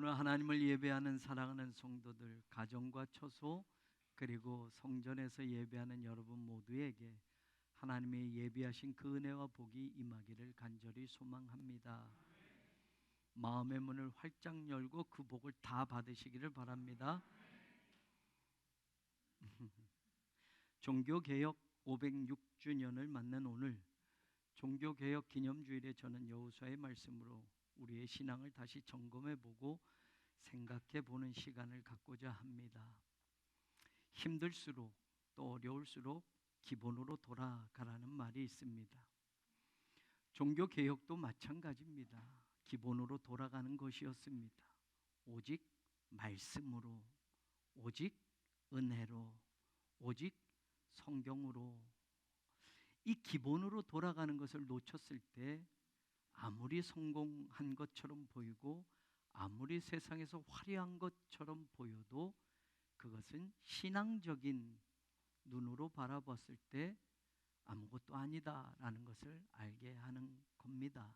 오늘 하나님을 예배하는 사랑하는 성도들, 가정과 처소 그리고 성전에서 예배하는 여러분 모두에게 하나님의 예비하신 그 은혜와 복이 임하기를 간절히 소망합니다. 마음의 문을 활짝 열고 그 복을 다 받으시기를 바랍니다. 종교개혁 506주년을 맞는 오늘 종교개혁 기념주일에 저는 여호수아의 말씀으로 우리의 신앙을 다시 점검해보고 생각해보는 시간을 갖고자 합니다. 힘들수록 또 어려울수록 기본으로 돌아가라는 말이 있습니다. 종교개혁도 마찬가지입니다. 기본으로 돌아가는 것이었습니다. 오직 말씀으로, 오직 은혜로, 오직 성경으로. 이 기본으로 돌아가는 것을 놓쳤을 때 아무리 성공한 것처럼 보이고 아무리 세상에서 화려한 것처럼 보여도 그것은 신앙적인 눈으로 바라봤을 때 아무것도 아니다라는 것을 알게 하는 겁니다.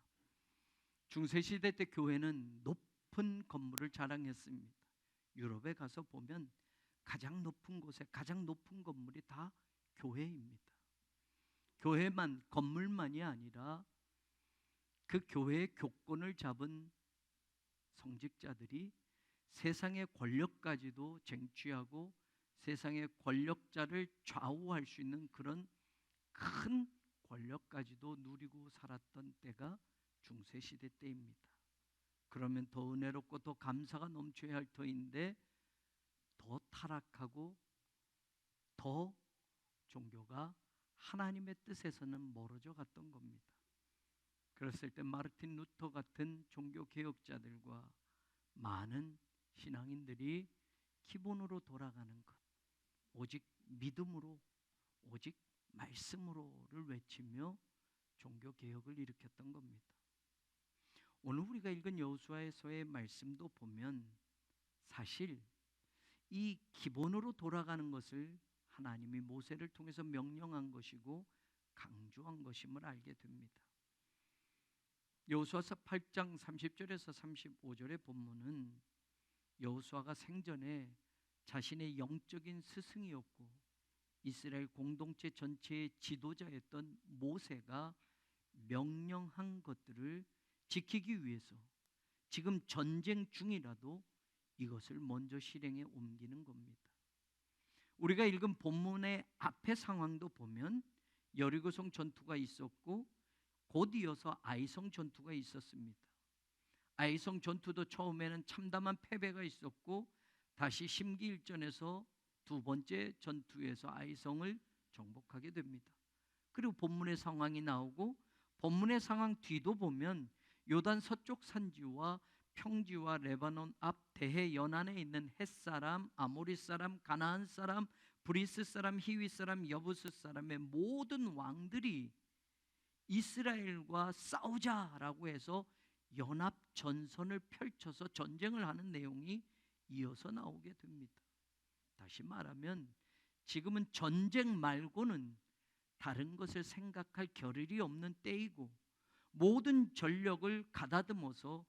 중세시대 때 교회는 높은 건물을 자랑했습니다. 유럽에 가서 보면 가장 높은 곳에 가장 높은 건물이 다 교회입니다. 교회만, 건물만이 아니라 그 교회의 교권을 잡은 성직자들이 세상의 권력까지도 쟁취하고 세상의 권력자를 좌우할 수 있는 그런 큰 권력까지도 누리고 살았던 때가 중세시대 때입니다. 그러면 더 은혜롭고 더 감사가 넘쳐야 할 터인데 더 타락하고 더 종교가 하나님의 뜻에서는 멀어져 갔던 겁니다. 그랬을 때 마르틴 루터 같은 종교개혁자들과 많은 신앙인들이 기본으로 돌아가는 것, 오직 믿음으로, 오직 말씀으로를 외치며 종교개혁을 일으켰던 겁니다. 오늘 우리가 읽은 여호수아서의 말씀도 보면 사실 이 기본으로 돌아가는 것을 하나님이 모세를 통해서 명령한 것이고 강조한 것임을 알게 됩니다. 여호수아서 8장 30절에서 35절의 본문은 여호수아가 생전에 자신의 영적인 스승이었고 이스라엘 공동체 전체의 지도자였던 모세가 명령한 것들을 지키기 위해서 지금 전쟁 중이라도 이것을 먼저 실행에 옮기는 겁니다. 우리가 읽은 본문의 앞의 상황도 보면 여리고성 전투가 있었고 곧 이어서 아이성 전투가 있었습니다. 아이성 전투도 처음에는 참담한 패배가 있었고 다시 심기일전에서 두 번째 전투에서 아이성을 정복하게 됩니다. 그리고 본문의 상황이 나오고 본문의 상황 뒤도 보면 요단 서쪽 산지와 평지와 레바논 앞 대해 연안에 있는 헷사람, 아모리 사람, 가나안 사람, 브리스 사람, 히위 사람, 여부스 사람의 모든 왕들이 이스라엘과 싸우자라고 해서 연합 전선을 펼쳐서 전쟁을 하는 내용이 이어서 나오게 됩니다. 다시 말하면 지금은 전쟁 말고는 다른 것을 생각할 겨를이 없는 때이고 모든 전력을 가다듬어서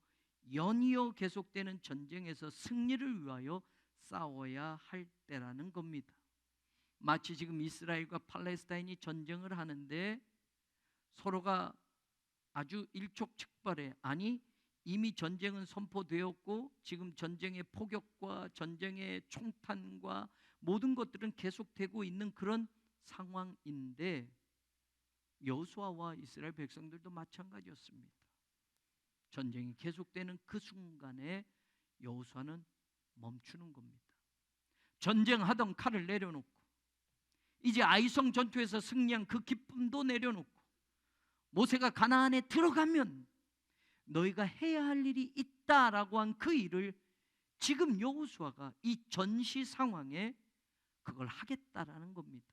연이어 계속되는 전쟁에서 승리를 위하여 싸워야 할 때라는 겁니다. 마치 지금 이스라엘과 팔레스타인이 전쟁을 하는데 서로가 아주 일촉즉발해, 아니 이미 전쟁은 선포되었고 지금 전쟁의 포격과 전쟁의 총탄과 모든 것들은 계속되고 있는 그런 상황인데 여호수아와 이스라엘 백성들도 마찬가지였습니다. 전쟁이 계속되는 그 순간에 여호수아는 멈추는 겁니다. 전쟁하던 칼을 내려놓고 이제 아이성 전투에서 승리한 그 기쁨도 내려놓고 모세가 가나안에 들어가면 너희가 해야 할 일이 있다라고 한 그 일을 지금 여호수아가 이 전시 상황에 그걸 하겠다라는 겁니다.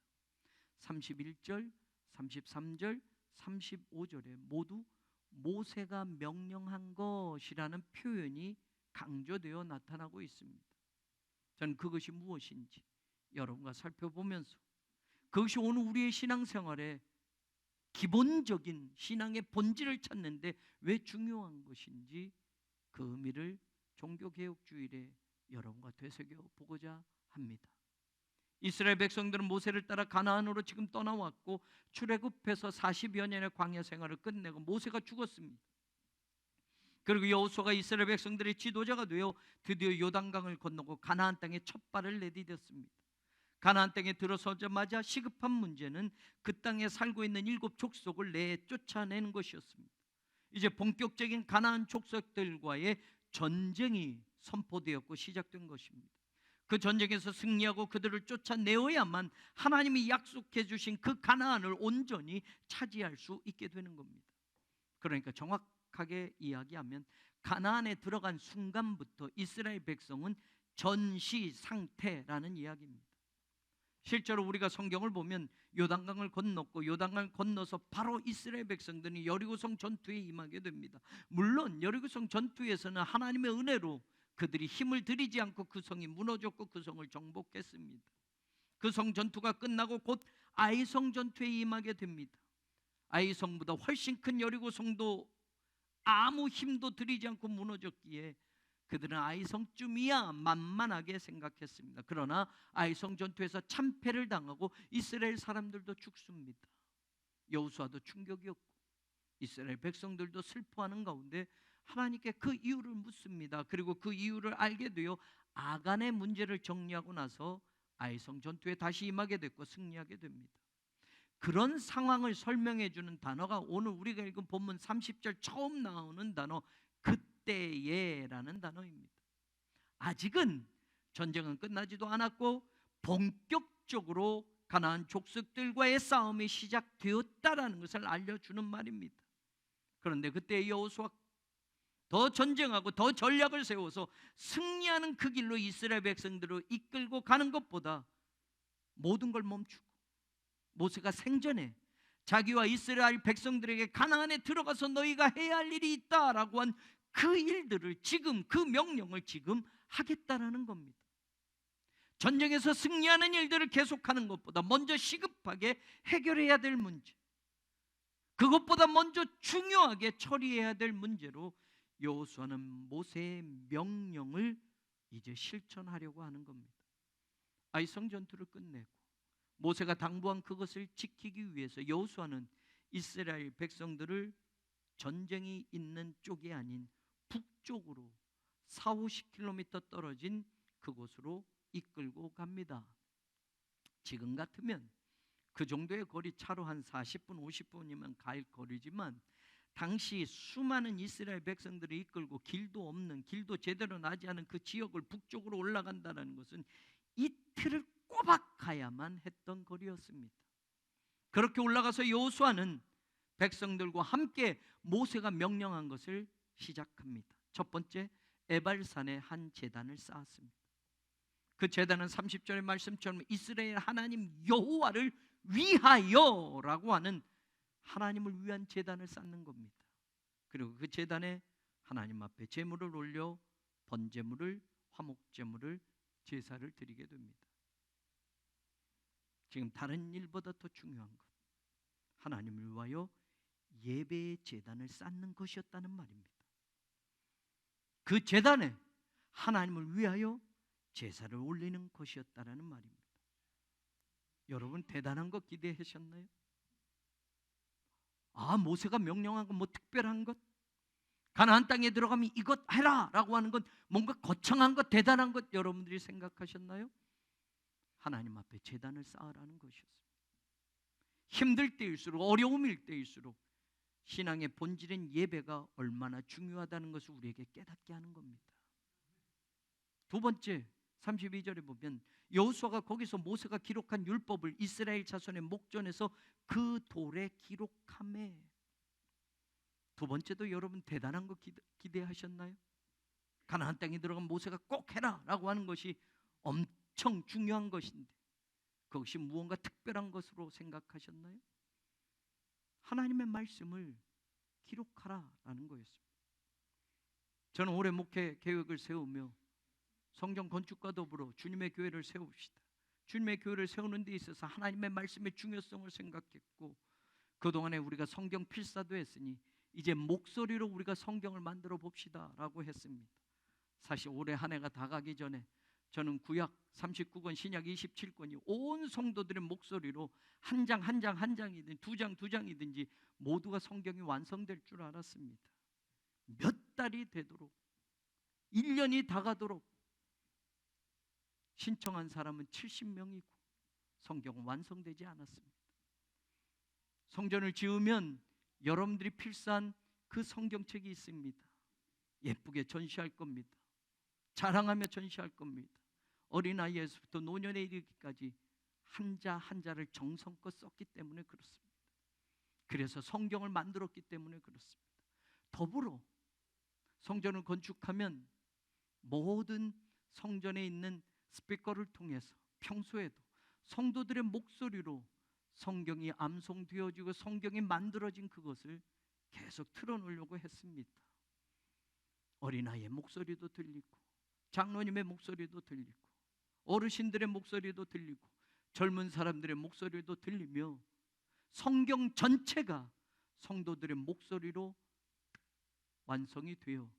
31절, 33절, 35절에 모두 모세가 명령한 것이라는 표현이 강조되어 나타나고 있습니다. 저는 그것이 무엇인지 여러분과 살펴보면서 그것이 오늘 우리의 신앙생활에 기본적인 신앙의 본질을 찾는데 왜 중요한 것인지 그 의미를 종교개혁 주일에 여러분과 되새겨 보고자 합니다. 이스라엘 백성들은 모세를 따라 가나안으로 지금 떠나왔고 출애굽해서 40여 년의 광야 생활을 끝내고 모세가 죽었습니다. 그리고 여호수아가 이스라엘 백성들의 지도자가 되어 드디어 요단강을 건너고 가나안 땅에 첫 발을 내디뎠습니다. 가나안 땅에 들어서자마자 시급한 문제는 그 땅에 살고 있는 7 족속을 쫓아내는 것이었습니다. 이제 본격적인 가나안 족속들과의 전쟁이 선포되었고 시작된 것입니다. 그 전쟁에서 승리하고 그들을 쫓아내어야만 하나님이 약속해 주신 그 가나안을 온전히 차지할 수 있게 되는 겁니다. 그러니까 정확하게 이야기하면 가나안에 들어간 순간부터 이스라엘 백성은 전시 상태라는 이야기입니다. 실제로 우리가 성경을 보면 요단강을 건넜고 요단강을 건너서 바로 이스라엘 백성들이 여리고성 전투에 임하게 됩니다. 물론 여리고성 전투에서는 하나님의 은혜로 그들이 힘을 들이지 않고 그 성이 무너졌고 그 성을 정복했습니다. 그 성 전투가 끝나고 곧 아이성 전투에 임하게 됩니다. 아이성보다 훨씬 큰 여리고성도 아무 힘도 들이지 않고 무너졌기에 그들은 아이성쯤이야 만만하게 생각했습니다. 그러나 아이성 전투에서 참패를 당하고 이스라엘 사람들도 죽습니다. 여호수아도 충격이었고 이스라엘 백성들도 슬퍼하는 가운데 하나님께 그 이유를 묻습니다. 그리고 그 이유를 알게 되어 아간의 문제를 정리하고 나서 아이성 전투에 다시 임하게 됐고 승리하게 됩니다. 그런 상황을 설명해 주는 단어가 오늘 우리가 읽은 본문 30절 처음 나오는 단어 그때에라는 단어입니다. 아직은 전쟁은 끝나지도 않았고 본격적으로 가나안 족속들과의 싸움이 시작되었다라는 것을 알려주는 말입니다. 그런데 그때 여호수아 더 전쟁하고 더 전략을 세워서 승리하는 그 길로 이스라엘 백성들을 이끌고 가는 것보다 모든 걸 멈추고 모세가 생전에 자기와 이스라엘 백성들에게 가나안에 들어가서 너희가 해야 할 일이 있다라고 한 그 일들을 지금 그 명령을 지금 하겠다라는 겁니다. 전쟁에서 승리하는 일들을 계속하는 것보다 먼저 시급하게 해결해야 될 문제, 그것보다 먼저 중요하게 처리해야 될 문제로 여호수아는 모세의 명령을 이제 실천하려고 하는 겁니다. 아이성 전투를 끝내고 모세가 당부한 그것을 지키기 위해서 여호수아는 이스라엘 백성들을 전쟁이 있는 쪽이 아닌 북쪽으로 40-50km 떨어진 그곳으로 이끌고 갑니다. 지금 같으면 그 정도의 거리 차로 한 40분 50분이면 갈 거리지만 당시 수많은 이스라엘 백성들을 이끌고 길도 없는, 길도 제대로 나지 않은 그 지역을 북쪽으로 올라간다는 것은 이틀을 꼬박 가야만 했던 거리였습니다. 그렇게 올라가서 여호수아는 백성들과 함께 모세가 명령한 것을 시작합니다. 첫 번째, 에발산에 한 제단을 쌓았습니다. 그 제단은 30절의 말씀처럼 이스라엘 하나님 여호와를 위하여라고 하는 하나님을 위한 제단을 쌓는 겁니다. 그리고 그 제단에 하나님 앞에 제물을 올려 번제물을, 화목제물을, 제사를 드리게 됩니다. 지금 다른 일보다 더 중요한 것, 하나님을 위하여 예배의 제단을 쌓는 것이었다는 말입니다. 그 제단에 하나님을 위하여 제사를 올리는 것이었다는 말입니다. 여러분 대단한 거 기대하셨나요? 모세가 명령한 건 뭐 특별한 것, 가나안 땅에 들어가면 이것 해라 라고 하는 건 뭔가 거창한 것, 대단한 것 여러분들이 생각하셨나요? 하나님 앞에 제단을 쌓으라는 것이었습니다. 힘들 때일수록, 어려움일 때일수록 신앙의 본질인 예배가 얼마나 중요하다는 것을 우리에게 깨닫게 하는 겁니다. 두 번째, 32절에 보면 여호수아가 거기서 모세가 기록한 율법을 이스라엘 자손의 목전에서 그 돌에 기록하매. 두 번째도 여러분 대단한 거 기대하셨나요? 가나안 땅에 들어간 모세가 꼭 해라 라고 하는 것이 엄청 중요한 것인데 그것이 무언가 특별한 것으로 생각하셨나요? 하나님의 말씀을 기록하라라는 거였습니다. 저는 올해 목회 계획을 세우며 성경 건축과 더불어 주님의 교회를 세웁시다, 주님의 교회를 세우는 데 있어서 하나님의 말씀의 중요성을 생각했고, 그동안에 우리가 성경 필사도 했으니 이제 목소리로 우리가 성경을 만들어 봅시다 라고 했습니다. 사실 올해 한 해가 다 가기 전에 저는 구약 39권, 신약 27권이 온 성도들의 목소리로 한 장 한 장 한 장이든 두 장이든지 모두가 성경이 완성될 줄 알았습니다. 몇 달이 되도록 1년이 다 가도록 신청한 사람은 70명이고 성경은 완성되지 않았습니다. 성전을 지으면 여러분들이 필사한 그 성경책이 있습니다. 예쁘게 전시할 겁니다. 자랑하며 전시할 겁니다. 어린아이에서부터 노년에 이르기까지 한자 한자를 정성껏 썼기 때문에 그렇습니다. 그래서 성경을 만들었기 때문에 그렇습니다. 더불어 성전을 건축하면 모든 성전에 있는 스피커를 통해서 평소에도 성도들의 목소리로 성경이 암송되어지고 성경이 만들어진 그것을 계속 틀어놓으려고 했습니다. 어린아이의 목소리도 들리고 장로님의 목소리도 들리고 어르신들의 목소리도 들리고 젊은 사람들의 목소리도 들리며 성경 전체가 성도들의 목소리로 완성이 되어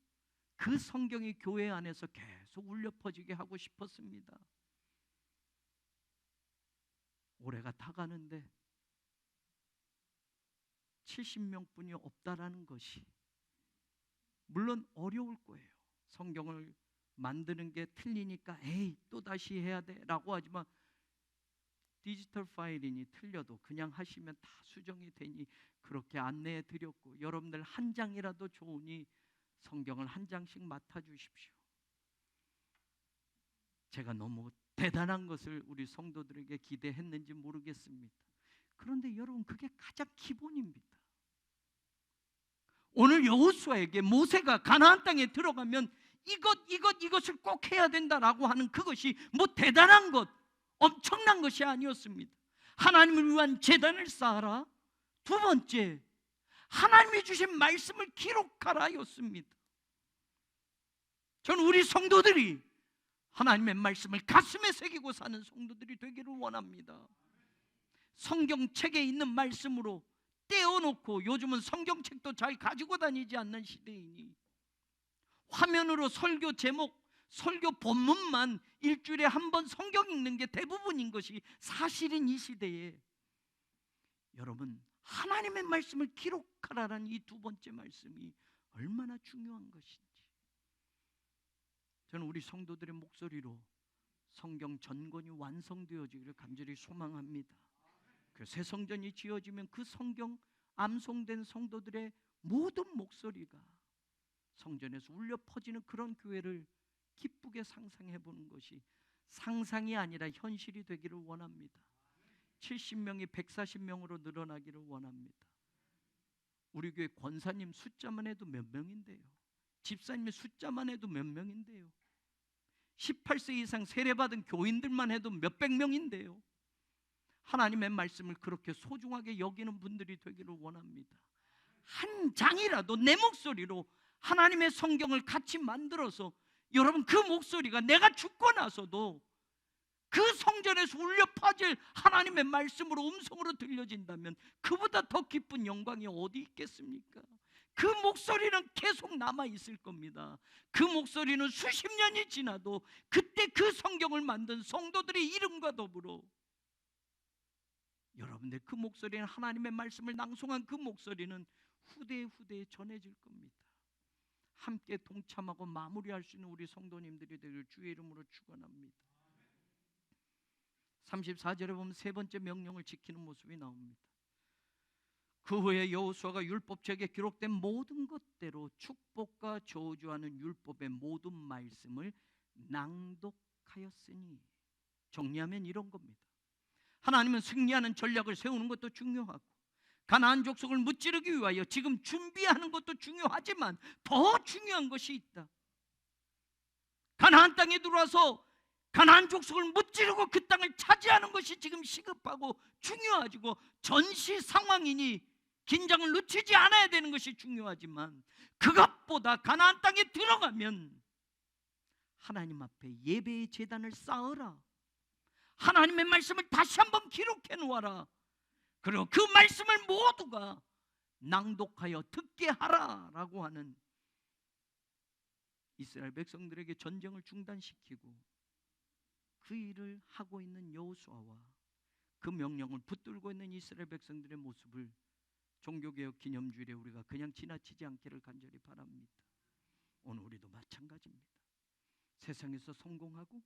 그 성경이 교회 안에서 계속 울려 퍼지게 하고 싶었습니다. 올해가 다 가는데 70명뿐이 없다라는 것이 물론 어려울 거예요. 성경을 만드는 게 틀리니까 에이 또 다시 해야 돼 라고 하지만 디지털 파일이니 틀려도 그냥 하시면 다 수정이 되니 그렇게 안내해 드렸고 여러분들 한 장이라도 좋으니 성경을 한 장씩 맡아주십시오. 제가 너무 대단한 것을 우리 성도들에게 기대했는지 모르겠습니다. 그런데 여러분 그게 가장 기본입니다. 오늘 여호수아에게 모세가 가나안 땅에 들어가면 이것을 꼭 해야 된다라고 하는 그것이 뭐 대단한 것, 엄청난 것이 아니었습니다. 하나님을 위한 제단을 쌓아라. 두 번째, 하나님이 주신 말씀을 기록하라였습니다. 저는 우리 성도들이 하나님의 말씀을 가슴에 새기고 사는 성도들이 되기를 원합니다. 성경책에 있는 말씀으로 떼어놓고 요즘은 성경책도 잘 가지고 다니지 않는 시대이니 화면으로 설교 제목, 설교 본문만 일주일에 한 번 성경 읽는 게 대부분인 것이 사실인 이 시대에 여러분 하나님의 말씀을 기록하라는 이 두 번째 말씀이 얼마나 중요한 것인지 저는 우리 성도들의 목소리로 성경 전권이 완성되어지기를 간절히 소망합니다. 그 새 성전이 지어지면 그 성경 암송된 성도들의 모든 목소리가 성전에서 울려 퍼지는 그런 교회를 기쁘게 상상해 보는 것이 상상이 아니라 현실이 되기를 원합니다. 70명이 140명으로 늘어나기를 원합니다. 우리 교회 권사님 숫자만 해도 몇 명인데요. 집사님의 숫자만 해도 몇 명인데요. 18세 이상 세례받은 교인들만 해도 몇백 명인데요. 하나님의 말씀을 그렇게 소중하게 여기는 분들이 되기를 원합니다. 한 장이라도 내 목소리로 하나님의 성경을 같이 만들어서 여러분 그 목소리가 내가 죽고 나서도 그 성전에서 울려 퍼질 하나님의 말씀으로 음성으로 들려진다면 그보다 더 기쁜 영광이 어디 있겠습니까? 그 목소리는 계속 남아있을 겁니다. 그 목소리는 수십 년이 지나도 그때 그 성경을 만든 성도들의 이름과 더불어 여러분들 그 목소리는 하나님의 말씀을 낭송한 그 목소리는 후대에 전해질 겁니다. 함께 동참하고 마무리할 수 있는 우리 성도님들이 되길 주의 이름으로 축원합니다. 34절에 보면 세 번째 명령을 지키는 모습이 나옵니다. 그 후에 여호수아가 율법책에 기록된 모든 것대로 축복과 저주하는 율법의 모든 말씀을 낭독하였으니 정리하면 이런 겁니다. 하나님은 승리하는 전략을 세우는 것도 중요하고 가나안 족속을 무찌르기 위하여 지금 준비하는 것도 중요하지만 더 중요한 것이 있다. 가나안 땅에 들어와서 가나안 족속을 무찌르고 그 땅을 차지하는 것이 지금 시급하고 중요하고 전시 상황이니 긴장을 늦추지 않아야 되는 것이 중요하지만 그것보다 가나안 땅에 들어가면 하나님 앞에 예배의 제단을 쌓으라. 하나님의 말씀을 다시 한번 기록해 놓아라. 그리고 그 말씀을 모두가 낭독하여 듣게 하라라고 하는 이스라엘 백성들에게 전쟁을 중단시키고 그 일을 하고 있는 여호수아와 그 명령을 붙들고 있는 이스라엘 백성들의 모습을 종교개혁 기념주일에 우리가 그냥 지나치지 않기를 간절히 바랍니다. 오늘 우리도 마찬가지입니다. 세상에서 성공하고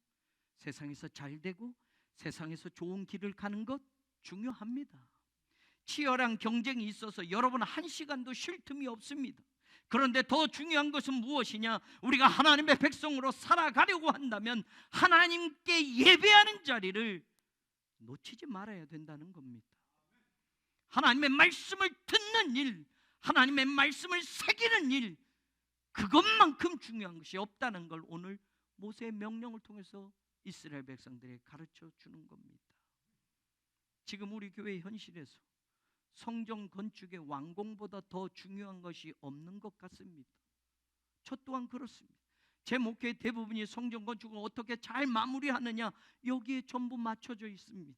세상에서 잘되고 세상에서 좋은 길을 가는 것 중요합니다. 치열한 경쟁이 있어서 여러분 한 시간도 쉴 틈이 없습니다. 그런데 더 중요한 것은 무엇이냐? 우리가 하나님의 백성으로 살아가려고 한다면 하나님께 예배하는 자리를 놓치지 말아야 된다는 겁니다. 하나님의 말씀을 듣는 일, 하나님의 말씀을 새기는 일, 그것만큼 중요한 것이 없다는 걸 오늘 모세의 명령을 통해서 이스라엘 백성들에게 가르쳐 주는 겁니다. 지금 우리 교회 현실에서 성전 건축의 완공보다 더 중요한 것이 없는 것 같습니다. 저 또한 그렇습니다. 제 목회 대부분이 성전 건축을 어떻게 잘 마무리하느냐, 여기에 전부 맞춰져 있습니다.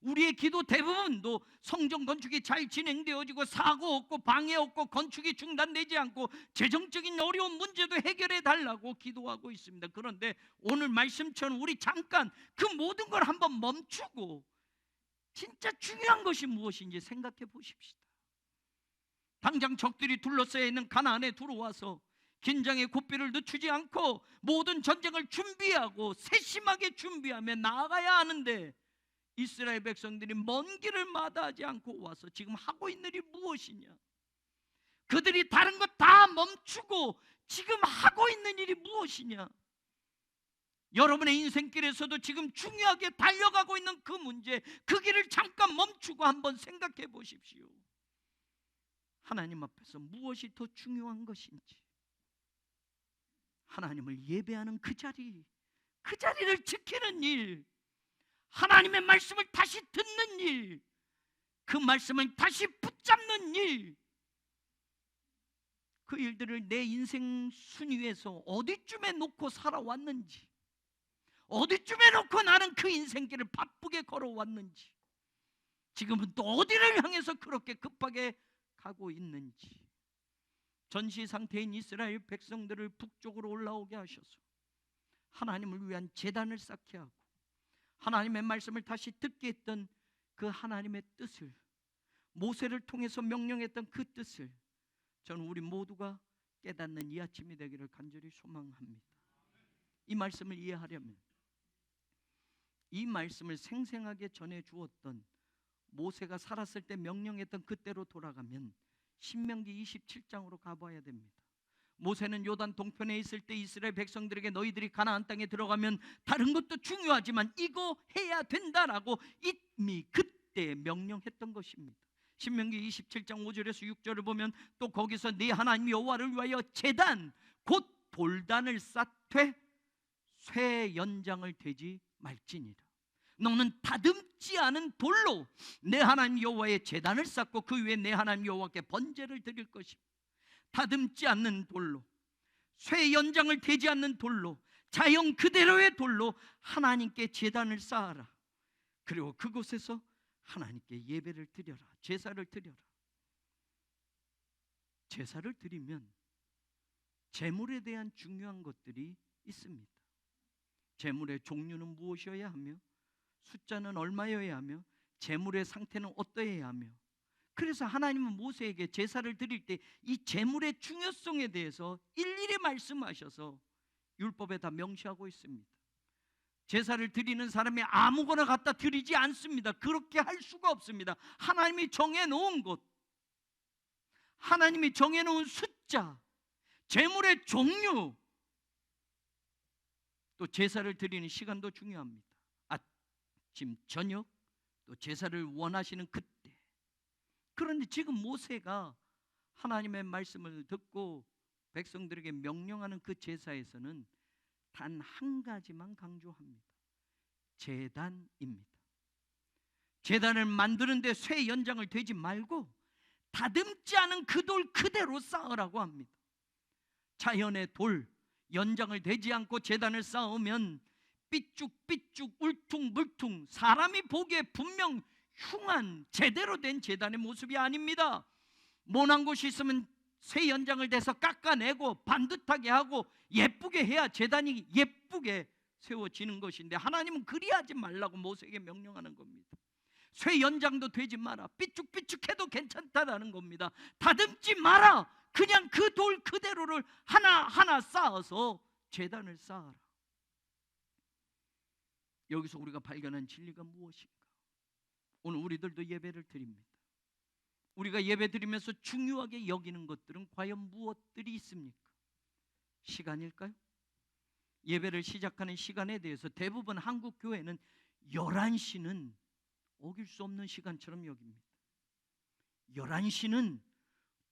우리의 기도 대부분도 성전 건축이 잘 진행되어지고 사고 없고 방해 없고 건축이 중단되지 않고 재정적인 어려운 문제도 해결해 달라고 기도하고 있습니다. 그런데 오늘 말씀처럼 우리 잠깐 그 모든 걸 한번 멈추고 진짜 중요한 것이 무엇인지 생각해 보십시다. 당장 적들이 둘러싸여 있는 가나안에 들어와서 긴장의 고삐를 늦추지 않고 모든 전쟁을 준비하고 세심하게 준비하며 나아가야 하는데 이스라엘 백성들이 먼 길을 마다하지 않고 와서 지금 하고 있는 일이 무엇이냐? 그들이 다른 것 다 멈추고 지금 하고 있는 일이 무엇이냐? 여러분의 인생길에서도 지금 중요하게 달려가고 있는 그 문제, 그 길을 잠깐 멈추고 한번 생각해 보십시오. 하나님 앞에서 무엇이 더 중요한 것인지, 하나님을 예배하는 그 자리, 그 자리를 지키는 일, 하나님의 말씀을 다시 듣는 일, 그 말씀을 다시 붙잡는 일, 그 일들을 내 인생 순위에서 어디쯤에 놓고 살아왔는지, 어디쯤에 놓고 나는 그 인생길을 바쁘게 걸어왔는지, 지금은 또 어디를 향해서 그렇게 급하게 가고 있는지, 전시 상태인 이스라엘 백성들을 북쪽으로 올라오게 하셔서 하나님을 위한 제단을 쌓게 하고 하나님의 말씀을 다시 듣게 했던 그 하나님의 뜻을, 모세를 통해서 명령했던 그 뜻을 저는 우리 모두가 깨닫는 이 아침이 되기를 간절히 소망합니다. 이 말씀을 이해하려면 이 말씀을 생생하게 전해 주었던 모세가 살았을 때 명령했던 그때로 돌아가면 신명기 27장으로 가봐야 됩니다. 모세는 요단 동편에 있을 때 이스라엘 백성들에게 너희들이 가나안 땅에 들어가면 다른 것도 중요하지만 이거 해야 된다라고 이미 그때 명령했던 것입니다. 신명기 27장 5절에서 6절을 보면 또 거기서 네 하나님 여호와를 위하여 제단 곧 돌단을 쌓되 쇠 연장을 대지 말지니라. 너는 다듬지 않은 돌로 내 하나님 여호와의 제단을 쌓고 그 위에 내 하나님 여호와께 번제를 드릴 것이다. 다듬지 않는 돌로, 쇠 연장을 대지 않는 돌로, 자연 그대로의 돌로 하나님께 제단을 쌓아라. 그리고 그곳에서 하나님께 예배를 드려라. 제사를 드려라. 제사를 드리면 제물에 대한 중요한 것들이 있습니다. 제물의 종류는 무엇이어야 하며, 숫자는 얼마여야 하며, 제물의 상태는 어떠해야 하며, 그래서 하나님은 모세에게 제사를 드릴 때 이 제물의 중요성에 대해서 일일이 말씀하셔서 율법에 다 명시하고 있습니다. 제사를 드리는 사람이 아무거나 갖다 드리지 않습니다. 그렇게 할 수가 없습니다. 하나님이 정해놓은 것, 하나님이 정해놓은 숫자, 제물의 종류, 또 제사를 드리는 시간도 중요합니다. 아침, 저녁, 또 제사를 원하시는 그때. 그런데 지금 모세가 하나님의 말씀을 듣고 백성들에게 명령하는 그 제사에서는 단 한 가지만 강조합니다. 제단입니다. 제단을 만드는데 쇠 연장을 대지 말고 다듬지 않은 그 돌 그대로 쌓으라고 합니다. 자연의 돌, 연장을 대지 않고 제단을 쌓으면 삐쭉삐쭉 울퉁불퉁, 사람이 보기에 분명 흉한 제대로 된 제단의 모습이 아닙니다. 모난 곳이 있으면 쇠 연장을 대서 깎아내고 반듯하게 하고 예쁘게 해야 제단이 예쁘게 세워지는 것인데, 하나님은 그리하지 말라고 모세에게 명령하는 겁니다. 쇠 연장도 되지 마라. 삐죽삐죽해도 괜찮다라는 겁니다. 다듬지 마라. 그냥 그 돌 그대로를 하나하나 쌓아서 제단을 쌓아라. 여기서 우리가 발견한 진리가 무엇인가? 오늘 우리들도 예배를 드립니다. 우리가 예배 드리면서 중요하게 여기는 것들은 과연 무엇들이 있습니까? 시간일까요? 예배를 시작하는 시간에 대해서 대부분 한국 교회는 11시는 어길 수 없는 시간처럼 여깁니다. 11시는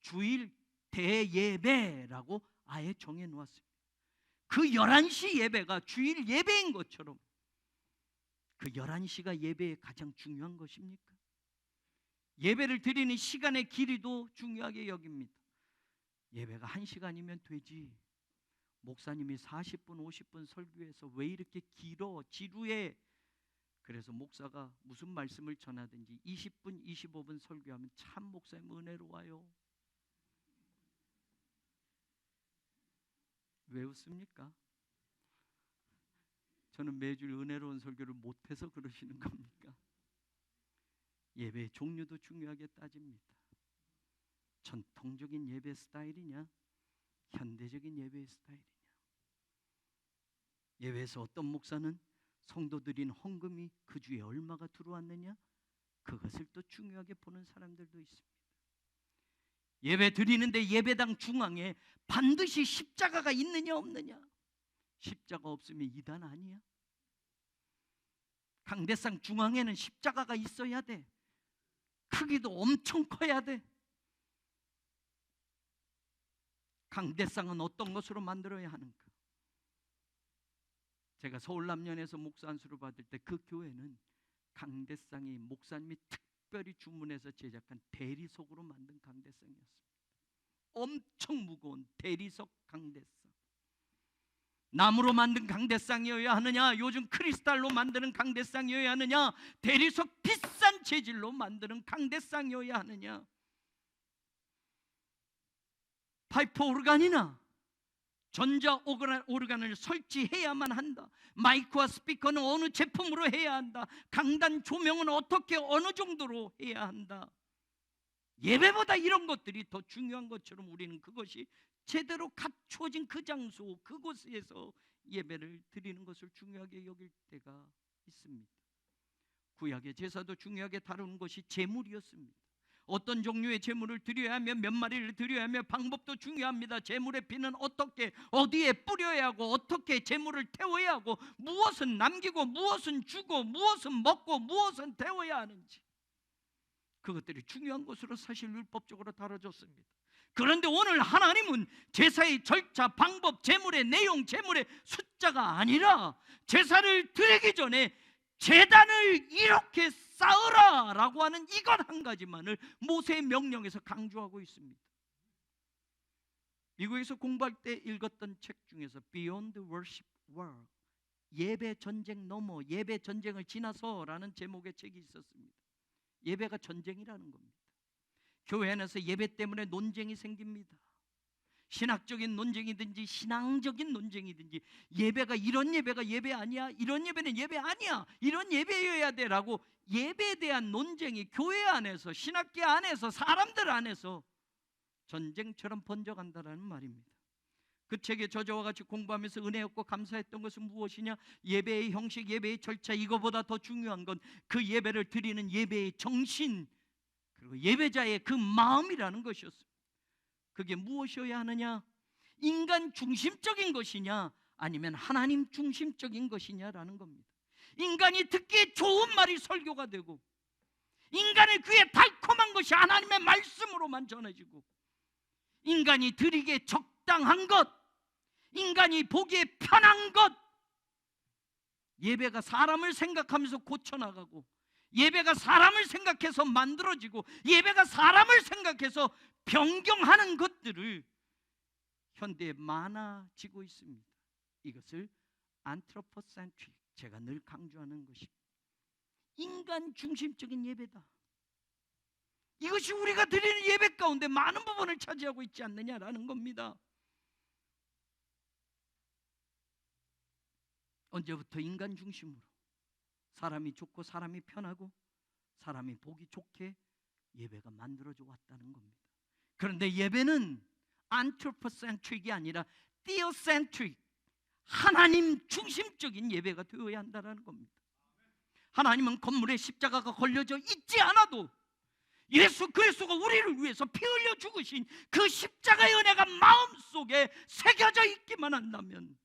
주일 대예배라고 아예 정해놓았습니다. 그 11시 예배가 주일 예배인 것처럼 그 11시가 예배의 가장 중요한 것입니까? 예배를 드리는 시간의 길이도 중요하게 여깁니다. 예배가 1시간이면 되지, 목사님이 40분 50분 설교해서 왜 이렇게 길어, 지루해. 그래서 목사가 무슨 말씀을 전하든지 20분 25분 설교하면 참 목사님 은혜로워요. 왜 웃습니까? 저는 매주 은혜로운 설교를 못해서 그러시는 겁니까? 예배의 종류도 중요하게 따집니다. 전통적인 예배 스타일이냐, 현대적인 예배 스타일이냐. 예배에서 어떤 목사는 성도들인 헌금이 그 주에 얼마가 들어왔느냐, 그것을 또 중요하게 보는 사람들도 있습니다. 예배 드리는데 예배당 중앙에 반드시 십자가가 있느냐 없느냐. 십자가 없으면 이단 아니야? 강대상 중앙에는 십자가가 있어야 돼. 크기도 엄청 커야 돼. 강대상은 어떤 것으로 만들어야 하는가? 제가 서울남년에서 목사 안수를 받을 때 그 교회는 강대상이 목사님이 특별히 주문해서 제작한 대리석으로 만든 강대상이었습니다. 엄청 무거운 대리석 강대상. 나무로 만든 강대상이어야 하느냐, 요즘 크리스탈로 만드는 강대상이어야 하느냐, 대리석 비싼 재질로 만드는 강대상이어야 하느냐. 파이프 오르간이나 전자 오르간을 설치해야만 한다. 마이크와 스피커는 어느 제품으로 해야 한다. 강단 조명은 어떻게 어느 정도로 해야 한다. 예배보다 이런 것들이 더 중요한 것처럼 우리는 그것이 제대로 갖추어진 그 장소, 그곳에서 예배를 드리는 것을 중요하게 여길 때가 있습니다. 구약의 제사도 중요하게 다루는 것이 제물이었습니다. 어떤 종류의 제물을 드려야 하며 몇 마리를 드려야 하며 방법도 중요합니다. 제물의 피는 어떻게 어디에 뿌려야 하고 어떻게 제물을 태워야 하고 무엇은 남기고 무엇은 주고 무엇은 먹고 무엇은 태워야 하는지, 그것들이 중요한 것으로 사실 율법적으로 다뤄졌습니다. 그런데 오늘 하나님은 제사의 절차, 방법, 제물의 내용, 제물의 숫자가 아니라 제사를 드리기 전에 제단을 이렇게 쌓으라 라고 하는 이것 한 가지만을 모세의 명령에서 강조하고 있습니다. 미국에서 공부할 때 읽었던 책 중에서 Beyond the Worship War, 예배 전쟁 넘어, 예배 전쟁을 지나서 라는 제목의 책이 있었습니다. 예배가 전쟁이라는 겁니다. 교회 안에서 예배 때문에 논쟁이 생깁니다. 신학적인 논쟁이든지 신앙적인 논쟁이든지, 예배가 이런 예배가 예배 아니야, 이런 예배는 예배 아니야, 이런 예배여야 돼라고 예배에 대한 논쟁이 교회 안에서, 신학계 안에서, 사람들 안에서 전쟁처럼 번져간다라는 말입니다. 그 책에 저자와 같이 공부하면서 은혜였고 감사했던 것은 무엇이냐? 예배의 형식, 예배의 절차, 이거보다 더 중요한 건 그 예배를 드리는 예배의 정신, 그리고 예배자의 그 마음이라는 것이었습니다. 그게 무엇이어야 하느냐? 인간 중심적인 것이냐, 아니면 하나님 중심적인 것이냐라는 겁니다. 인간이 듣기에 좋은 말이 설교가 되고, 인간의 귀에 달콤한 것이 하나님의 말씀으로만 전해지고, 인간이 드리기에 적당한 것, 인간이 보기에 편한 것, 예배가 사람을 생각하면서 고쳐나가고, 예배가 사람을 생각해서 만들어지고, 예배가 사람을 생각해서 변경하는 것들을 현대에 많아지고 있습니다. 이것을 안트로포센트릭, 제가 늘 강조하는 것이 인간 중심적인 예배다. 이것이 우리가 드리는 예배 가운데 많은 부분을 차지하고 있지 않느냐라는 겁니다. 언제부터 인간 중심으로 사람이 좋고 사람이 편하고 사람이 보기 좋게 예배가 만들어져 왔다는 겁니다. 그런데 예배는 anthropocentric이 아니라 theocentric, 하나님 중심적인 예배가 되어야 한다는 겁니다. 하나님은 건물에 십자가가 걸려져 있지 않아도 예수 그리스도가 우리를 위해서 피 흘려 죽으신 그 십자가의 은혜가 마음속에 새겨져 있기만 한다면,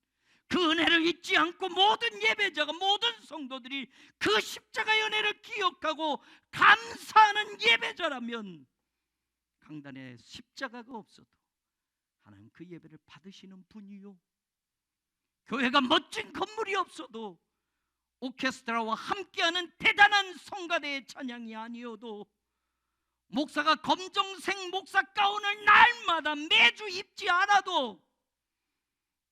그 은혜를 잊지 않고 모든 예배자가, 모든 성도들이 그 십자가의 은혜를 기억하고 감사하는 예배자라면, 강단에 십자가가 없어도 하나님 그 예배를 받으시는 분이요, 교회가 멋진 건물이 없어도, 오케스트라와 함께하는 대단한 성가대의 찬양이 아니어도, 목사가 검정색 목사 가운을 날마다 매주 입지 않아도,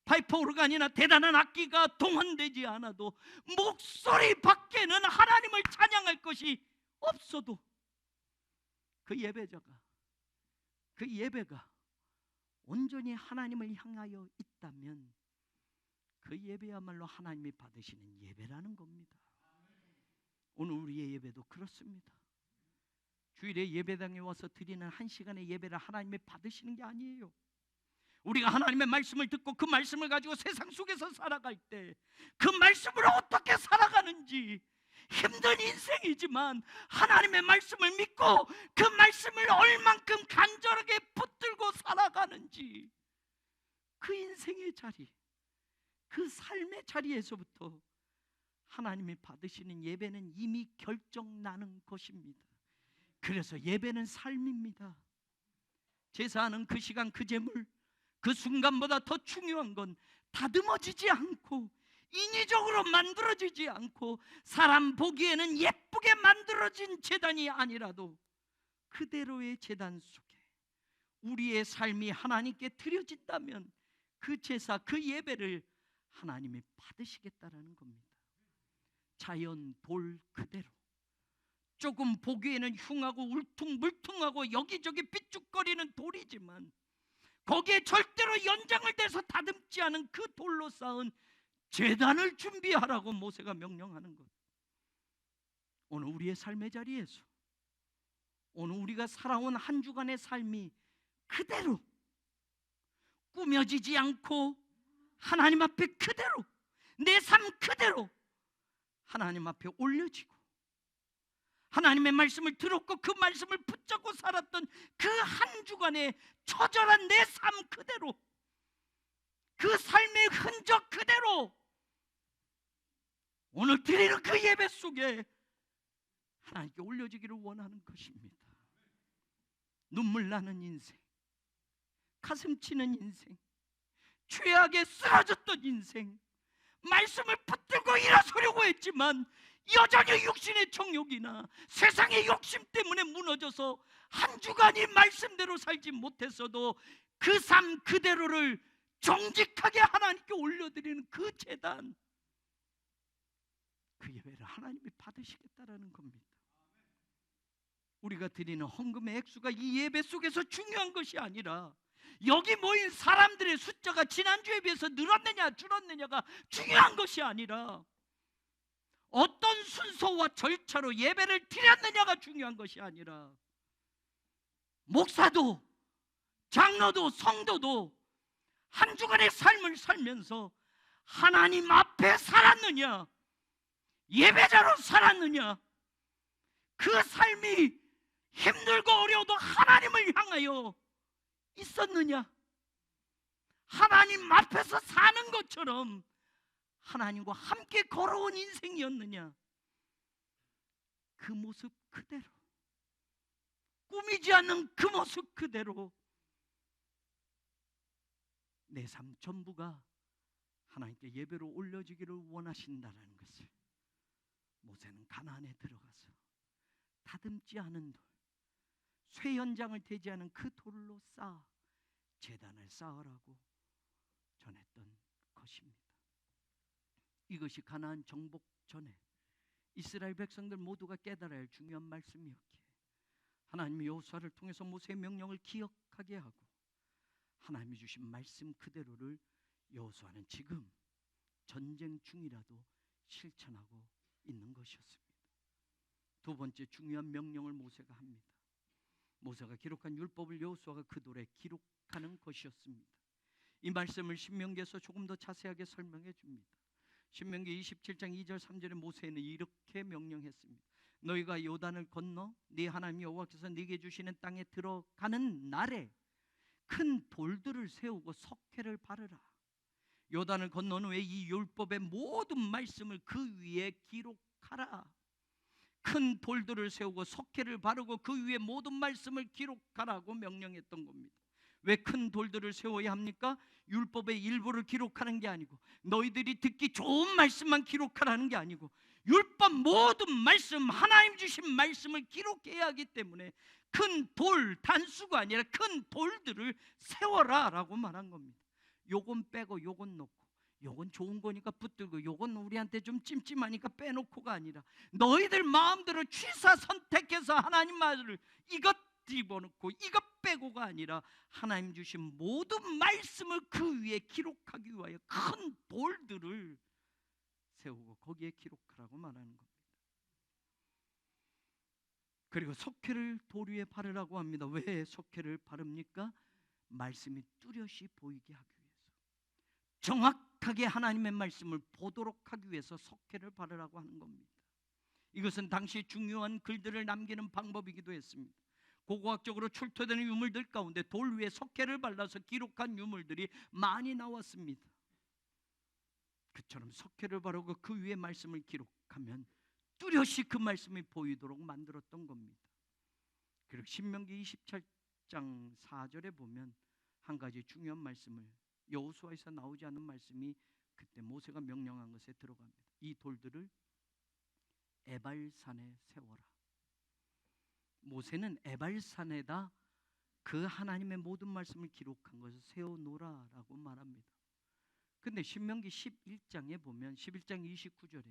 파이프 오르간이나 대단한 악기가 동원되지 않아도, 목소리 밖에는 하나님을 찬양할 것이 없어도, 그 예배가 온전히 하나님을 향하여 있다면 그 예배야말로 하나님이 받으시는 예배라는 겁니다. 오늘 우리의 예배도 그렇습니다. 주일에 예배당에 와서 드리는 한 시간의 예배를 하나님이 받으시는 게 아니에요. 우리가 하나님의 말씀을 듣고 그 말씀을 가지고 세상 속에서 살아갈 때 그 말씀으로 어떻게 살아가는지, 힘든 인생이지만 하나님의 말씀을 믿고 그 말씀을 얼만큼 간절하게 붙들고 살아가는지, 그 인생의 자리, 그 삶의 자리에서부터 하나님이 받으시는 예배는 이미 결정나는 것입니다. 그래서 예배는 삶입니다. 제사하는 그 시간, 그 제물, 그 순간보다 더 중요한 건 다듬어지지 않고 인위적으로 만들어지지 않고 사람 보기에는 예쁘게 만들어진 제단이 아니라도 그대로의 제단 속에 우리의 삶이 하나님께 드려진다면 그 제사, 그 예배를 하나님이 받으시겠다라는 겁니다. 자연 돌 그대로, 조금 보기에는 흉하고 울퉁불퉁하고 여기저기 삐죽거리는 돌이지만 거기에 절대로 연장을 대서 다듬지 않은 그 돌로 쌓은 제단을 준비하라고 모세가 명령하는 것. 오늘 우리의 삶의 자리에서, 오늘 우리가 살아온 한 주간의 삶이 그대로 꾸며지지 않고 하나님 앞에 그대로, 내 삶 그대로 하나님 앞에 올려지고, 하나님의 말씀을 들었고 그 말씀을 붙잡고 살았던 그 한 주간의 처절한 내 삶 그대로, 그 삶의 흔적 그대로 오늘 드리는 그 예배 속에 하나님께 올려지기를 원하는 것입니다. 눈물 나는 인생, 가슴 치는 인생, 죄악에 쓰러졌던 인생, 말씀을 붙들고 일어서려고 했지만 여전히 육신의 정욕이나 세상의 욕심 때문에 무너져서 한 주간이 말씀대로 살지 못했어도 그 삶 그대로를 정직하게 하나님께 올려드리는 그 제단, 그 예배를 하나님이 받으시겠다라는 겁니다. 우리가 드리는 헌금의 액수가 이 예배 속에서 중요한 것이 아니라 여기 모인 사람들의 숫자가 지난주에 비해서 늘었느냐 줄었느냐가 중요한 것이 아니라 어떤 순서와 절차로 예배를 드렸느냐가 중요한 것이 아니라, 목사도 장로도 성도도 한 주간의 삶을 살면서 하나님 앞에 살았느냐, 예배자로 살았느냐, 그 삶이 힘들고 어려워도 하나님을 향하여 있었느냐, 하나님 앞에서 사는 것처럼 하나님과 함께 걸어온 인생이었느냐, 그 모습 그대로, 꾸미지 않는 그 모습 그대로 내 삶 전부가 하나님께 예배로 올려지기를 원하신다는 것을 모세는 가나안에 들어가서 다듬지 않은 돌, 쇠 연장을 대지 않은 그 돌로 쌓아 제단을 쌓으라고 전했던 것입니다. 이것이 가나안 정복 전에 이스라엘 백성들 모두가 깨달아야 할 중요한 말씀이었기에 하나님이 여호수아를 통해서 모세의 명령을 기억하게 하고 하나님이 주신 말씀 그대로를 여호수아는 지금 전쟁 중이라도 실천하고 있는 것이었습니다. 두 번째 중요한 명령을 모세가 합니다. 모세가 기록한 율법을 여호수아가 그 돌에 기록하는 것이었습니다. 이 말씀을 신명기에서 조금 더 자세하게 설명해 줍니다. 신명기 27장 2절 3절에 모세는 이렇게 명령했습니다. 너희가 요단을 건너 네 하나님 여호와께서 네게 주시는 땅에 들어가는 날에 큰 돌들을 세우고 석회를 바르라. 요단을 건너는 후에 이 율법의 모든 말씀을 그 위에 기록하라. 큰 돌들을 세우고 석회를 바르고 그 위에 모든 말씀을 기록하라고 명령했던 겁니다. 왜 큰 돌들을 세워야 합니까? 율법의 일부를 기록하는 게 아니고, 너희들이 듣기 좋은 말씀만 기록하라는 게 아니고, 율법 모든 말씀, 하나님 주신 말씀을 기록해야 하기 때문에 큰 돌, 단수가 아니라 큰 돌들을 세워라 라고 말한 겁니다. 요건 빼고 요건 넣고, 요건 좋은 거니까 붙들고 요건 우리한테 좀 찜찜하니까 빼놓고가 아니라 너희들 마음대로 취사 선택해서 하나님 말을 이것 집어넣고 이것 빼고가 아니라 하나님 주신 모든 말씀을 그 위에 기록하기 위하여 큰 돌들을 세우고 거기에 기록하라고 말하는 겁니다. 그리고 석회를 돌 위에 바르라고 합니다. 왜 석회를 바릅니까? 말씀이 뚜렷이 보이게 하기 위해서, 정확하게 하나님의 말씀을 보도록 하기 위해서 석회를 바르라고 하는 겁니다. 이것은 당시 중요한 글들을 남기는 방법이기도 했습니다. 고고학적으로 출토되는 유물들 가운데 돌 위에 석회를 발라서 기록한 유물들이 많이 나왔습니다. 그처럼 석회를 바르고 그 위에 말씀을 기록하면 뚜렷이 그 말씀이 보이도록 만들었던 겁니다. 그리고 신명기 27장 4절에 보면 한 가지 중요한 말씀을, 여호수아에서 나오지 않은 말씀이 그때 모세가 명령한 것에 들어갑니다. 이 돌들을 에발산에 세워라. 모세는 에발산에다 그 하나님의 모든 말씀을 기록한 것을 세워놓으라라고 말합니다. 근데 신명기 11장에 보면 11장 29절에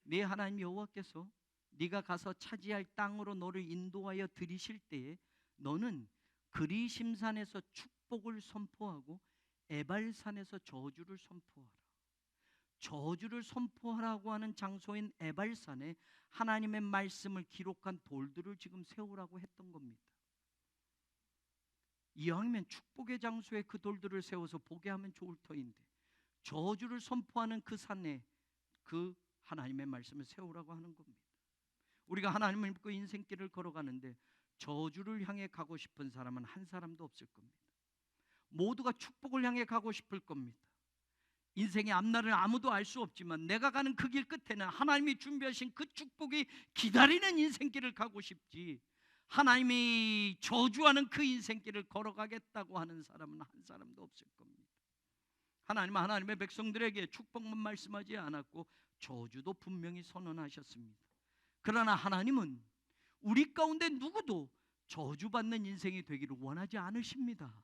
네 하나님 여호와께서 네가 가서 차지할 땅으로 너를 인도하여 들이실 때에 너는 그리심산에서 축복을 선포하고 에발산에서 저주를 선포하라. 저주를 선포하라고 하는 장소인 에발산에 하나님의 말씀을 기록한 돌들을 지금 세우라고 했던 겁니다. 이왕이면 축복의 장소에 그 돌들을 세워서 보게 하면 좋을 터인데 저주를 선포하는 그 산에 그 하나님의 말씀을 세우라고 하는 겁니다. 우리가 하나님을 믿고 인생길을 걸어가는데 저주를 향해 가고 싶은 사람은 한 사람도 없을 겁니다. 모두가 축복을 향해 가고 싶을 겁니다. 인생의 앞날을 아무도 알 수 없지만 내가 가는 그 길 끝에는 하나님이 준비하신 그 축복이 기다리는 인생길을 가고 싶지, 하나님이 저주하는 그 인생길을 걸어가겠다고 하는 사람은 한 사람도 없을 겁니다. 하나님은 하나님의 백성들에게 축복만 말씀하지 않았고 저주도 분명히 선언하셨습니다. 그러나 하나님은 우리 가운데 누구도 저주받는 인생이 되기를 원하지 않으십니다.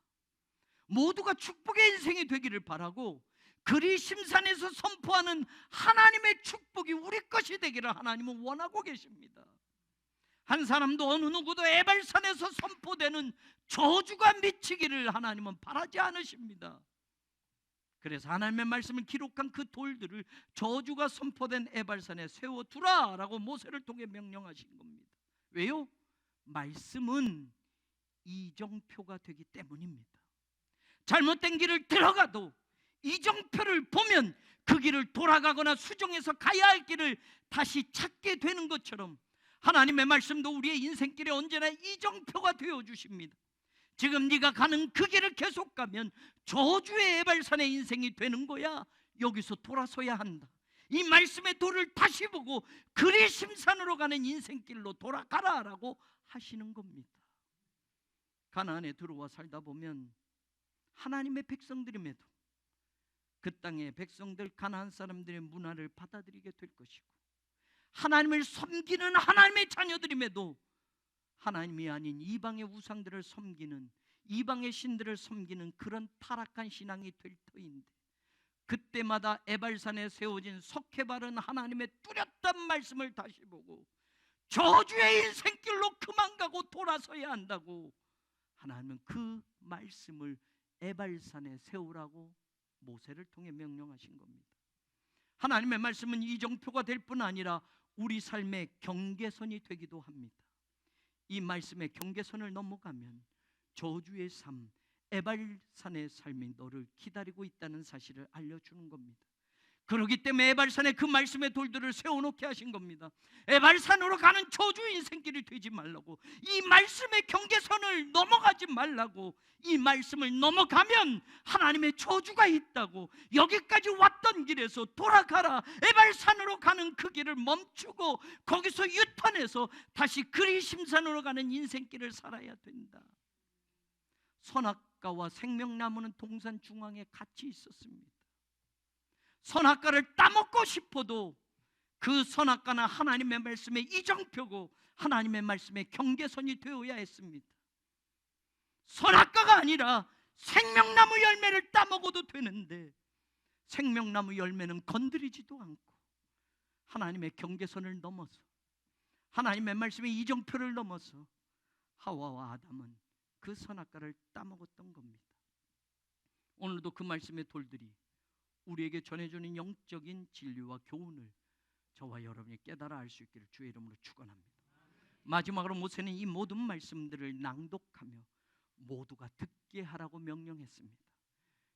모두가 축복의 인생이 되기를 바라고 그리심산에서 선포하는 하나님의 축복이 우리 것이 되기를 하나님은 원하고 계십니다. 한 사람도 어느 누구도 에발산에서 선포되는 저주가 미치기를 하나님은 바라지 않으십니다. 그래서 하나님의 말씀을 기록한 그 돌들을 저주가 선포된 에발산에 세워두라라고 모세를 통해 명령하신 겁니다. 왜요? 말씀은 이정표가 되기 때문입니다. 잘못된 길을 들어가도 이정표를 보면 그 길을 돌아가거나 수정해서 가야 할 길을 다시 찾게 되는 것처럼 하나님의 말씀도 우리의 인생길에 언제나 이정표가 되어 주십니다. 지금 네가 가는 그 길을 계속 가면 저주의 에발산의 인생이 되는 거야. 여기서 돌아서야 한다. 이 말씀의 도를 다시 보고 그리심산으로 가는 인생길로 돌아가라라고 하시는 겁니다. 가나안에 들어와 살다 보면 하나님의 백성들임에도 그 땅의 백성들, 가나안 사람들의 문화를 받아들이게 될 것이고, 하나님을 섬기는 하나님의 자녀들임에도 하나님이 아닌 이방의 우상들을 섬기는, 이방의 신들을 섬기는 그런 타락한 신앙이 될 터인데, 그때마다 에발산에 세워진 석회 바른 하나님의 뚜렷한 말씀을 다시 보고 저주의 인생길로 그만 가고 돌아서야 한다고 하나님은 그 말씀을 에발산에 세우라고 모세를 통해 명령하신 겁니다. 하나님의 말씀은 이정표가 될 뿐 아니라 우리 삶의 경계선이 되기도 합니다. 이 말씀의 경계선을 넘어가면 저주의 삶, 에발산의 삶이 너를 기다리고 있다는 사실을 알려주는 겁니다. 그렇기 때문에 에발산에 그 말씀의 돌들을 세워놓게 하신 겁니다. 에발산으로 가는 저주 인생길이 되지 말라고, 이 말씀의 경계선을 넘어가지 말라고, 이 말씀을 넘어가면 하나님의 저주가 있다고, 여기까지 왔던 길에서 돌아가라, 에발산으로 가는 그 길을 멈추고 거기서 유턴해서 다시 그리심산으로 가는 인생길을 살아야 된다. 선악과와 생명나무는 동산 중앙에 같이 있었습니다. 선악과를 따먹고 싶어도 그 선악과는 하나님의 말씀의 이정표고 하나님의 말씀의 경계선이 되어야 했습니다. 선악과가 아니라 생명나무 열매를 따먹어도 되는데 생명나무 열매는 건드리지도 않고 하나님의 경계선을 넘어서 하나님의 말씀의 이정표를 넘어서 하와와 아담은 그 선악과를 따먹었던 겁니다. 오늘도 그 말씀의 돌들이 우리에게 전해주는 영적인 진리와 교훈을 저와 여러분이 깨달아 알 수 있기를 주의 이름으로 축원합니다. 마지막으로 모세는 이 모든 말씀들을 낭독하며 모두가 듣게 하라고 명령했습니다.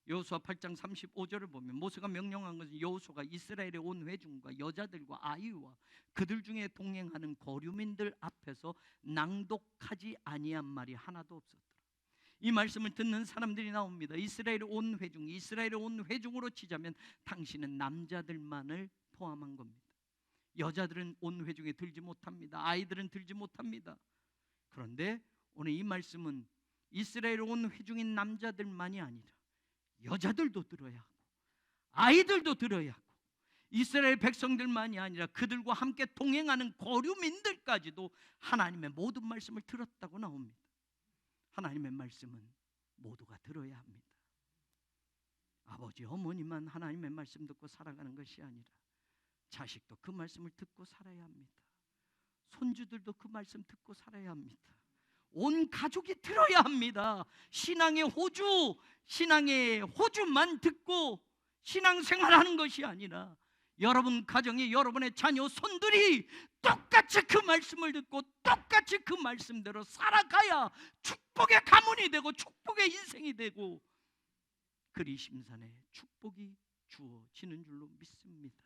여호수아 8장 35절을 보면 모세가 명령한 것은 여호수아가 이스라엘의 온 회중과 여자들과 아이와 그들 중에 동행하는 거류민들 앞에서 낭독하지 아니한 말이 하나도 없었더라. 이 말씀을 듣는 사람들이 나옵니다. 이스라엘의 온 회중, 이스라엘의 온 회중으로 치자면 당신은 남자들만을 포함한 겁니다. 여자들은 온 회중에 들지 못합니다. 아이들은 들지 못합니다. 그런데 오늘 이 말씀은 이스라엘 온 회중인 남자들만이 아니라 여자들도 들어야 하고 아이들도 들어야 하고 이스라엘 백성들만이 아니라 그들과 함께 동행하는 거류민들까지도 하나님의 모든 말씀을 들었다고 나옵니다. 하나님의 말씀은 모두가 들어야 합니다. 아버지, 어머니만 하나님의 말씀 듣고 살아가는 것이 아니라 자식도 그 말씀을 듣고 살아야 합니다. 손주들도 그 말씀 듣고 살아야 합니다. 온 가족이 들어야 합니다. 신앙의 호주만 듣고 신앙생활하는 것이 아니라 여러분 가정에 여러분의 자녀 손들이 똑같이 그 말씀을 듣고 똑같이 그 말씀대로 살아가야 축복의 가문이 되고 축복의 인생이 되고 그리심산에 축복이 주어지는 줄로 믿습니다.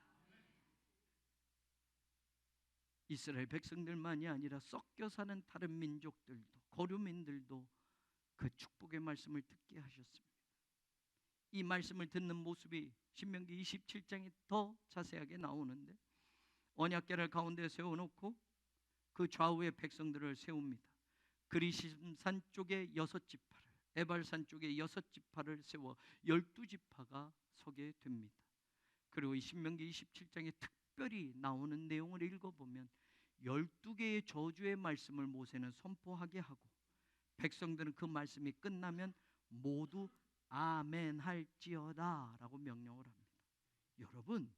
이스라엘 백성들만이 아니라 섞여 사는 다른 민족들도 거류민들도 그 축복의 말씀을 듣게 하셨습니다. 이 말씀을 듣는 모습이 신명기 27장에 더 자세하게 나오는데 언약궤를 가운데 세워놓고 그 좌우에 백성들을 세웁니다. 그리심산 쪽에 6지파를, 에발산 쪽에 6지파를 세워 12지파가 서게 됩니다. 그리고 이 신명기 27장에 특별히 나오는 내용을 읽어보면 12개의 저주의 말씀을 모세는 선포하게 하고 백성들은 그 말씀이 끝나면 모두 아멘 할지어다 라고 명령을 합니다. 여러분,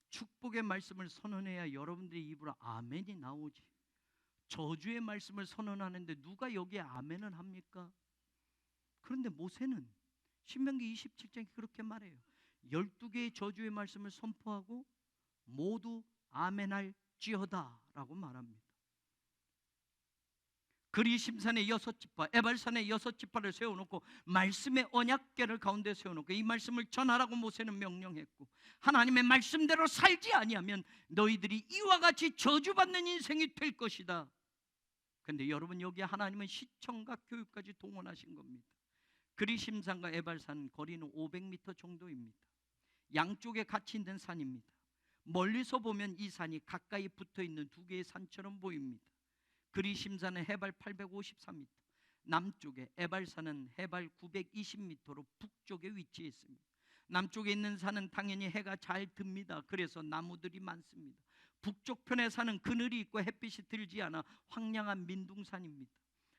축복의 말씀을 선언해야 여러분들의 입으로 아멘이 나오지, 저주의 말씀을 선언하는데 누가 여기에 아멘을 합니까? 그런데 모세는 신명기 27장에 그렇게 말해요. 12개의 저주의 말씀을 선포하고 모두 아멘할지어다 라고 말합니다. 그리심산의 6지파, 에발산의 6지파를 세워놓고 말씀의 언약궤를 가운데 세워놓고 이 말씀을 전하라고 모세는 명령했고 하나님의 말씀대로 살지 아니하면 너희들이 이와 같이 저주받는 인생이 될 것이다. 그런데 여러분, 여기에 하나님은 시청과 교육까지 동원하신 겁니다. 그리심산과 에발산 거리는 500m 정도입니다. 양쪽에 같이 있는 산입니다. 멀리서 보면 이 산이 가까이 붙어있는 두 개의 산처럼 보입니다. 그리심산은 해발 854m, 남쪽에 에발산은 해발 920m로 북쪽에 위치해 있습니다. 남쪽에 있는 산은 당연히 해가 잘 듭니다. 그래서 나무들이 많습니다. 북쪽 편의 산은 그늘이 있고 햇빛이 들지 않아 황량한 민둥산입니다.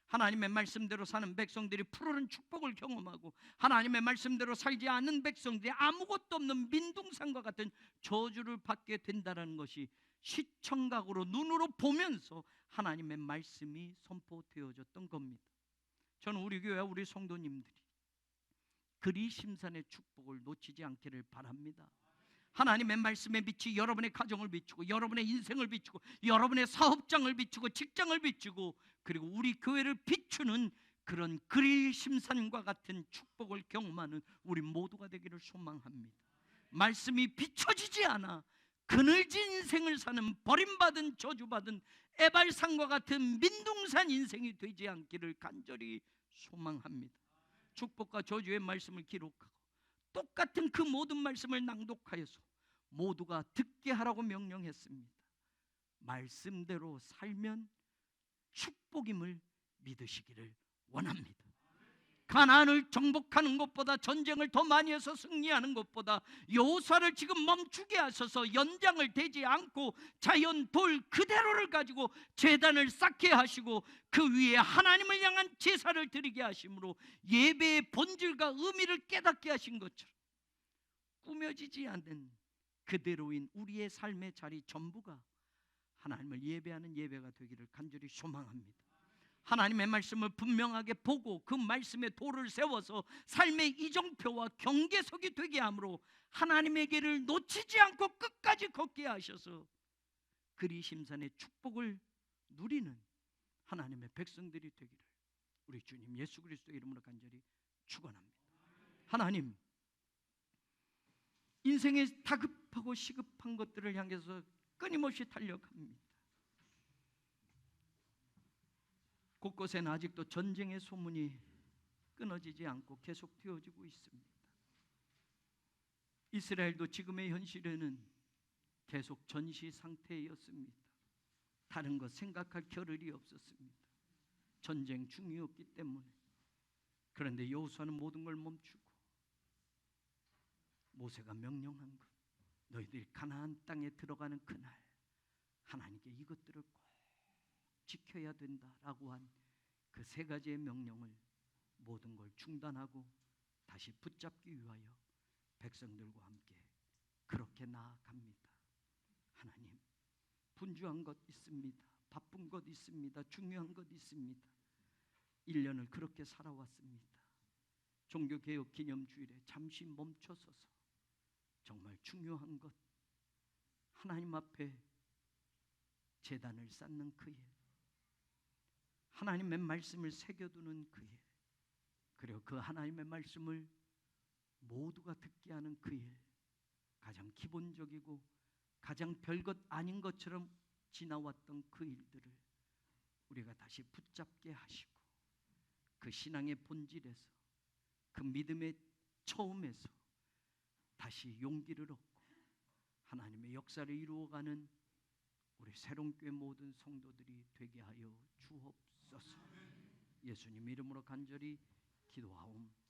하나님의 말씀대로 사는 백성들이 푸르른 축복을 경험하고 하나님의 말씀대로 살지 않는 백성들이 아무것도 없는 민둥산과 같은 저주를 받게 된다는 것이 시청각으로 눈으로 보면서 하나님의 말씀이 선포되어졌던 겁니다. 저는 우리 교회 우리 성도님들이 그리심산의 축복을 놓치지 않기를 바랍니다. 하나님의 말씀의 빛이 여러분의 가정을 비추고 여러분의 인생을 비추고 여러분의 사업장을 비추고 직장을 비추고 그리고 우리 교회를 비추는 그런 그리심산과 같은 축복을 경험하는 우리 모두가 되기를 소망합니다. 말씀이 비춰지지 않아 그늘진 인생을 사는 버림받은 저주받은 에발산과 같은 민둥산 인생이 되지 않기를 간절히 소망합니다. 축복과 저주의 말씀을 기록하고 똑같은 그 모든 말씀을 낭독하여서 모두가 듣게 하라고 명령했습니다. 말씀대로 살면 축복임을 믿으시기를 원합니다. 가나안을 정복하는 것보다, 전쟁을 더 많이 해서 승리하는 것보다 여호수아를 지금 멈추게 하셔서 연장을 대지 않고 자연 돌 그대로를 가지고 제단을 쌓게 하시고 그 위에 하나님을 향한 제사를 드리게 하심으로 예배의 본질과 의미를 깨닫게 하신 것처럼 꾸며지지 않는 그대로인 우리의 삶의 자리 전부가 하나님을 예배하는 예배가 되기를 간절히 소망합니다. 하나님의 말씀을 분명하게 보고 그 말씀의 도를 세워서 삶의 이정표와 경계석이 되게 함으로 하나님의 길을 놓치지 않고 끝까지 걷게 하셔서 그리심산의 축복을 누리는 하나님의 백성들이 되기를 우리 주님 예수 그리스도의 이름으로 간절히 축원합니다. 하나님, 인생의 다급하고 시급한 것들을 향해서 끊임없이 달려갑니다. 곳곳에는 아직도 전쟁의 소문이 끊어지지 않고 계속 되어지고 있습니다. 이스라엘도 지금의 현실에는 계속 전시 상태였습니다. 다른 것 생각할 겨를이 없었습니다. 전쟁 중이었기 때문에. 그런데 여호수아는 모든 걸 멈추고 모세가 명령한 것, 너희들이 가나안 땅에 들어가는 그날 하나님께 이것들을 꼭 지켜야 된다라고 한 그 세 가지의 명령을 모든 걸 중단하고 다시 붙잡기 위하여 백성들과 함께 그렇게 나아갑니다. 하나님, 분주한 것 있습니다. 바쁜 것 있습니다. 중요한 것 있습니다. 1년을 그렇게 살아왔습니다. 종교개혁 기념주일에 잠시 멈춰서서 정말 중요한 것, 하나님 앞에 제단을 쌓는 그 일, 하나님의 말씀을 새겨두는 그 일, 그리고 그 하나님의 말씀을 모두가 듣게 하는 그 일, 가장 기본적이고 가장 별것 아닌 것처럼 지나왔던 그 일들을 우리가 다시 붙잡게 하시고 그 신앙의 본질에서, 그 믿음의 처음에서 다시 용기를 얻고 하나님의 역사를 이루어가는 우리 새롬교회 모든 성도들이 되게 하여 주옵소서. 예수님 이름으로 간절히 기도하옵나이다.